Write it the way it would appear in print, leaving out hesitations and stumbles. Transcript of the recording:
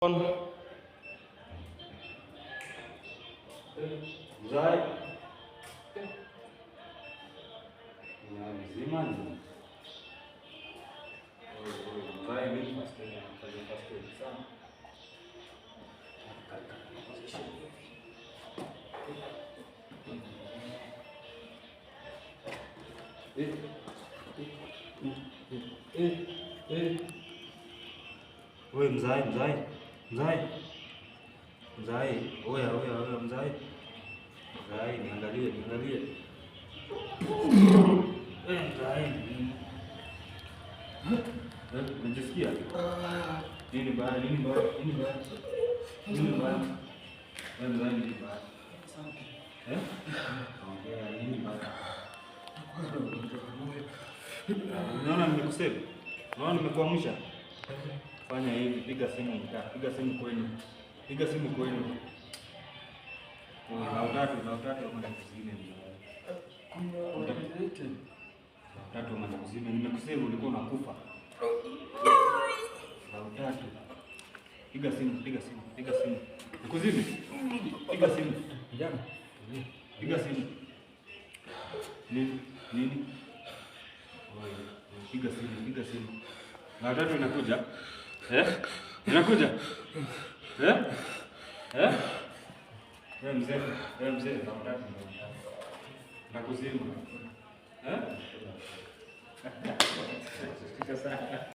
Zai mzima ni Zai mimi first sana. Wewe mzai, oya mzai, niangalie mzai, unajisikia nini baya? Wewe mzai, nini baya? Nini baya? Unaona nimekusema, unaona nimekuamsha. Fanya hivi, piga simu kwenu. Na utatu kama kuzime nimekusema ulikuwa unakufa. Na utatu. Piga simu. Nikuzime. Piga simu. Kijana. Piga simu. Nini? Piga simu. Na utatu inakuja. Inakuja. Wewe mzee, na utatu nakuzima.